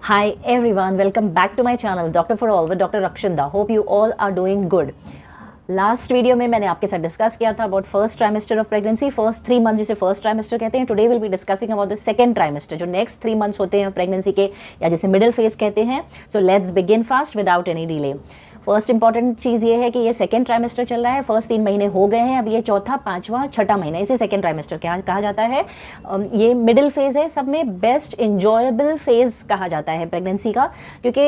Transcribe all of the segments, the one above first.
Hi everyone, welcome back to my channel Doctor for All with Dr. Rakshinda. Hope you all are doing good. Last video में मैंने आपके साथ discuss किया था about first trimester of pregnancy, first 3 month जिसे first trimester कहते हैं. Today will be discussing about the second trimester, जो नेक्स्ट 3 मंथ्स होते हैं प्रेगनेंसी के, या जिसे मिडिल फेज कहते हैं. So let's begin fast without any delay. First important चीज़ ये है कि ये सेकेंड ट्राइमेस्टर चल रहा है. फर्स्ट 3 महीने हो गए हैं, अब ये चौथा, पांचवा, छठा महीना, इसे सेकेंड ट्राइमेस्टर कहा जाता है. ये मिडिल फेज है, सब में बेस्ट इंजॉयबल फेज कहा जाता है प्रेगनेंसी का, क्योंकि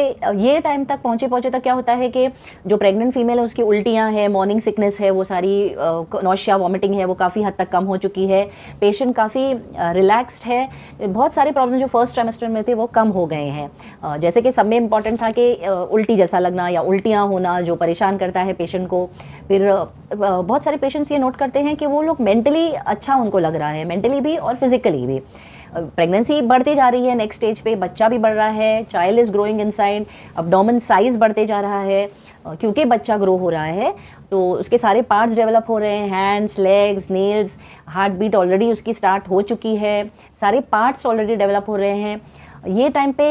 ये टाइम तक पहुँचे तक क्या होता है कि जो प्रेग्नेंट फीमेल है उसकी उल्टियाँ हैं, मॉर्निंग सिकनेस है, वो सारी नौशिया वॉमिटिंग है, वो काफ़ी हद तक कम हो चुकी है. पेशेंट काफ़ी रिलैक्स्ड है. बहुत सारे प्रॉब्लम जो फर्स्ट ट्राइमेस्टर में थे वो कम हो गए हैं. जैसे कि सब में इंपॉर्टेंट था कि उल्टी जैसा लगना या उल्टियाँ होना जो परेशान करता है पेशेंट को. फिर बहुत सारे पेशेंट्स ये नोट करते हैं कि वो लोग मेंटली अच्छा उनको लग रहा है, मेंटली भी और फिजिकली भी. प्रेगनेंसी बढ़ती जा रही है, नेक्स्ट स्टेज पे बच्चा भी बढ़ रहा है, child is growing inside, abdomen size बढ़ते जा रहा है क्योंकि बच्चा ग्रो हो रहा है. तो उसके सारे पार्ट्स डेवलप हो रहे हैं, hands, legs, nails, heart beat already उसकी स्टार्ट हो चुकी है, सारे पार्ट्स ऑलरेडी डेवलप हो रहे हैं. ये टाइम पे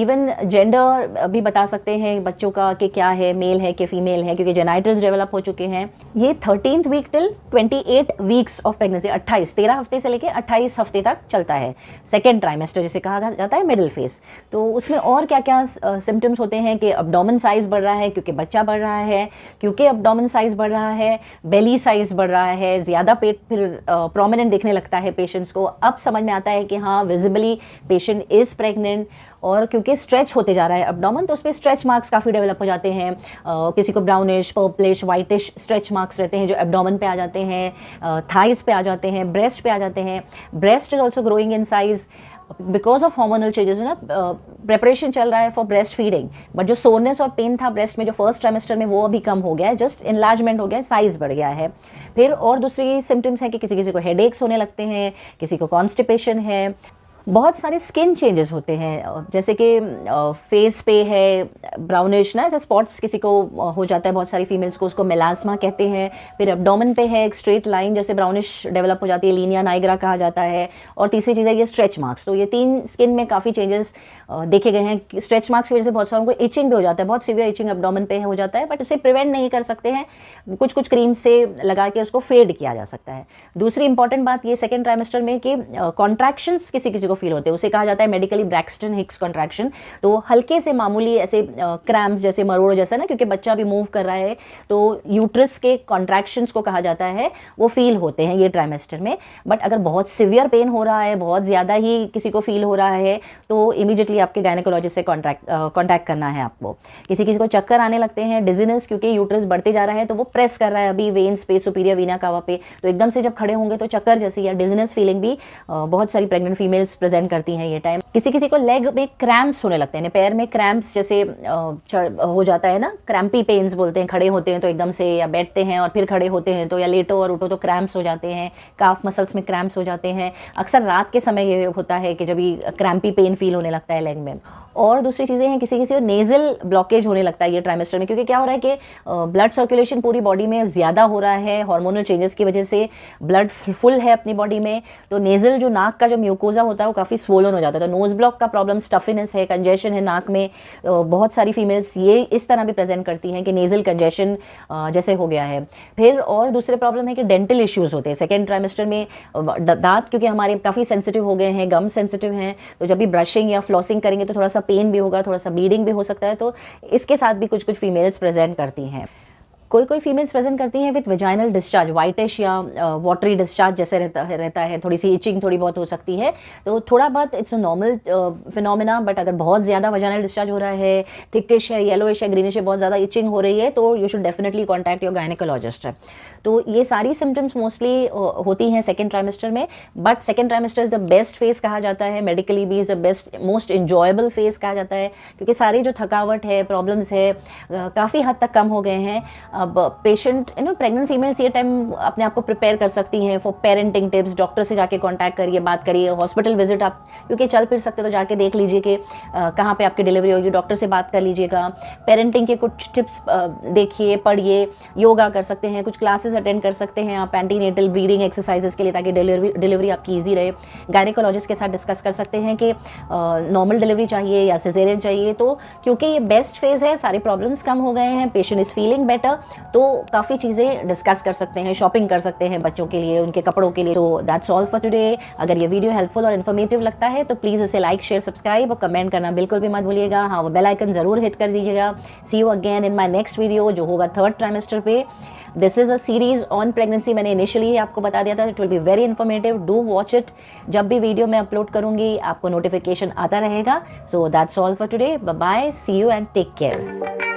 इवन जेंडर भी बता सकते हैं बच्चों का कि क्या है, मेल है कि फीमेल है, क्योंकि जेनाइटल्स डेवलप हो चुके हैं. ये 13th week till 28 weeks of pregnancy, 13 हफ्ते से लेकर 28 हफ्ते तक चलता है सेकेंड ट्राइमेस्टर, जिसे कहा जाता है मिडिल फेज. तो उसमें और क्या क्या सिम्टम्स होते हैं कि अब्डोमेन साइज बढ़ रहा है क्योंकि बच्चा बढ़ रहा है, क्योंकि अब्डोमेन साइज बढ़ रहा है, बेली साइज बढ़ रहा है, ज़्यादा पेट फिर प्रोमिनेंट दिखने लगता है पेशेंट्स को. अब समझ में आता है कि हाँ, विजिबली पेशेंट इज़ प्रेग्नेंट. और क्योंकि स्ट्रेच होते जा रहा है अब्डोमेन, तो उस पर स्ट्रेच मार्क्स काफ़ी डेवलप हो जाते हैं. किसी को brownish, purplish, whitish stretch marks रहते हैं जो एब्डोमेन पे आ जाते हैं, थाइज पे आ जाते हैं, ब्रेस्ट पे आ जाते हैं. Breast is also growing in size because of hormonal changes ना. प्रेपरेशन चल रहा है फॉर ब्रेस्ट फीडिंग, बट जो सोरनेस और पेन था ब्रेस्ट में जो फर्स्ट ट्राइमेस्टर में, वो अभी कम हो गया है, जस्ट इनलार्जमेंट हो गया है, साइज बढ़ गया है. फिर और दूसरी सिम्टम्स हैं कि किसी किसी को हेडेक्स होने लगते हैं, किसी को कॉन्स्टिपेशन है. बहुत सारे स्किन चेंजेस होते हैं, जैसे कि फेस पे है ब्राउनिश ना, ऐसे स्पॉट्स किसी को हो जाता है, बहुत सारी फीमेल्स को, उसको मेलास्मा कहते हैं. फिर एब्डोमेन पे है एक स्ट्रेट लाइन जैसे ब्राउनिश डेवलप हो जाती है, लीनिया नाइग्रा कहा जाता है. और तीसरी चीज़ है ये स्ट्रेच मार्क्स. तो ये 3 स्किन में काफ़ी चेंजेस देखे गए हैं. स्ट्रेच मार्क्स की वजह से बहुत सारों को इचिंग भी हो जाता है, बहुत सीवियर इचिंग एब्डोमेन पे हो जाता है, बट उसे प्रिवेंट नहीं कर सकते हैं. कुछ क्रीम से लगा के उसको फेड किया जा सकता है. दूसरी इंपॉर्टेंट बात ये सेकेंड ट्राइमेस्टर में कि कॉन्ट्रैक्शंस किसी किसी को फील होते हैं, उसे कहा जाता है मेडिकली ब्रैक्सटन हिक्स कॉन्ट्रैक्शन. तो हल्के से मामूली ऐसे क्रैम्प्स जैसे, मरोड़ जैसा ना, क्योंकि बच्चा भी मूव कर रहा है, तो यूट्रस के कॉन्ट्रैक्शंस को कहा जाता है, वो फील होते हैं ये ट्राइमेस्टर में. बट अगर बहुत सिवियर पेन हो रहा है, बहुत ज़्यादा ही किसी को फील हो रहा है, तो इमीडिएटली आपके गायनेकोलॉजिस्ट से कॉन्टैक्ट करना है आपको. किसी किसी को चक्कर आने लगते हैं, डिजीनेस, क्योंकि यूट्रस बढ़ते जा रहा है, तो वो प्रेस कर रहा है अभी वेन्स पे, सुपीरियर वीना कावा पे, तो एकदम से जब खड़े होंगे तो चक्कर जैसी या डिजीनेस फीलिंग भी बहुत सारी प्रेग्नेंट फीमेल्स प्रेजेंट करती हैं ये टाइम. किसी किसी को लेग में क्रैम्प्स होने लगते हैं, पैर में क्रैम्प्स जैसे हो जाता है ना, क्रैम्पी पेन्स बोलते हैं. खड़े होते हैं तो एकदम से, या बैठते हैं और फिर खड़े होते हैं तो, या लेटो और उठो तो क्रैम्प्स हो जाते हैं. काफ मसल्स में क्रैम्प्स हो जाते हैं. अक्सर रात के समय ये होता है कि जब ये क्रैम्पी पेन फील होने लगता है लेग में. और दूसरी चीज़ें हैं, किसी किसी को नेज़ल ब्लॉकेज होने लगता है ये ट्राइमेस्टर में, क्योंकि क्या हो रहा है कि ब्लड सर्कुलेशन पूरी बॉडी में ज़्यादा हो रहा है, हार्मोनल चेंजेस की वजह से ब्लड फुल है अपनी बॉडी में. तो नेज़ल जो नाक का जो म्यूकोजा होता है वो काफ़ी स्वोलन हो जाता है. तो नोज ब्लॉक का प्रॉब्लम, स्टफिनेस है, कंजेशन है नाक में. बहुत सारी फीमेल्स ये इस तरह भी प्रेजेंट करती हैं कि नेज़ल कंजेशन जैसे हो गया है. फिर और दूसरे प्रॉब्लम है कि डेंटल इश्यूज़ होते हैं सेकेंड ट्राइमेस्टर में. दांत क्योंकि हमारे काफ़ी सेंसिटिव हो गए हैं, गम सेंसिटिव हैं, तो जब भी ब्रशिंग या फ्लॉसिंग करेंगे तो थोड़ा सा पेन भी होगा, थोड़ा सा ब्लीडिंग भी हो सकता है. तो इसके साथ भी कुछ कुछ फीमेल्स प्रेजेंट करती हैं. कोई फीमेल्स प्रेजेंट करती हैं विथ वेजाइनल डिस्चार्ज, वाइटिश या वाटरी डिस्चार्ज जैसे रहता है. थोड़ी सी इचिंग थोड़ी बहुत हो सकती है, तो थोड़ा बहुत it's a normal phenomena. But अगर बहुत ज़्यादा वेजाइनल डिस्चार्ज हो रहा है, थिकिश है, येलोइश है, ग्रीनिश है, बहुत ज़्यादा इचिंग हो रही है, तो you should definitely contact your gynaecologist. तो ये सारी सिम्टम्स मोस्टली होती हैं सेकेंड ट्राइमेस्टर में. But second trimester is the best phase कहा जाता है, मेडिकली भी is the best most enjoyable phase कहा जाता है, क्योंकि सारी जो थकावट है, प्रॉब्लम्स है, काफ़ी हद तक कम हो गए हैं. अब पेशेंट प्रेग्नेंट फीमेल्स ये टाइम अपने आप को प्रिपेयर कर सकती हैं फॉर पेरेंटिंग टिप्स. डॉक्टर से जाके कांटेक्ट करिए, बात करिए. हॉस्पिटल विजिट आप क्योंकि चल फिर सकते तो जाके देख लीजिए कि कहाँ पे आपकी डिलीवरी होगी, डॉक्टर से बात कर लीजिएगा. पेरेंटिंग के कुछ टिप्स देखिए, पढ़िए, योगा कर सकते हैं, कुछ क्लासेस क्लासेस अटेंड कर सकते हैं आप एंटीनेटल ब्रीदिंग एक्सरसाइजेस के लिए, ताकि डिलीवरी आपकी ईजी रहे। गायनेकोलॉजिस्ट के साथ डिस्कस कर सकते हैं कि नॉर्मल डिलीवरी चाहिए या सिजेरियन चाहिए। तो क्योंकि ये बेस्ट फेज़ है, सारे प्रॉब्लम्स कम हो गए हैं, पेशेंट इज़ फीलिंग बेटर, तो काफ़ी चीज़ें डिस्कस कर सकते हैं, शॉपिंग कर सकते हैं बच्चों के लिए, उनके कपड़ों के लिए। तो दैट्स ऑल फॉर टुडे। अगर ये वीडियो हेल्पफुल और इन्फॉर्मेटिव लगता है तो प्लीज़ उसे लाइक, शेयर, सब्सक्राइब और कमेंट करना बिल्कुल भी मत भूलिएगा। हाँ, वो बेल आइकन ज़रूर हिट कर दीजिएगा। See you again in my next video, जो होगा 3rd ट्राइमेस्टर पे। This is a series on pregnancy, मैंने इनिशियली ही आपको बता दिया था। It will be very informative, do watch it. जब भी वीडियो मैं अपलोड करूंगी आपको नोटिफिकेशन आता रहेगा। So that's all for today, bye bye, see you and take care.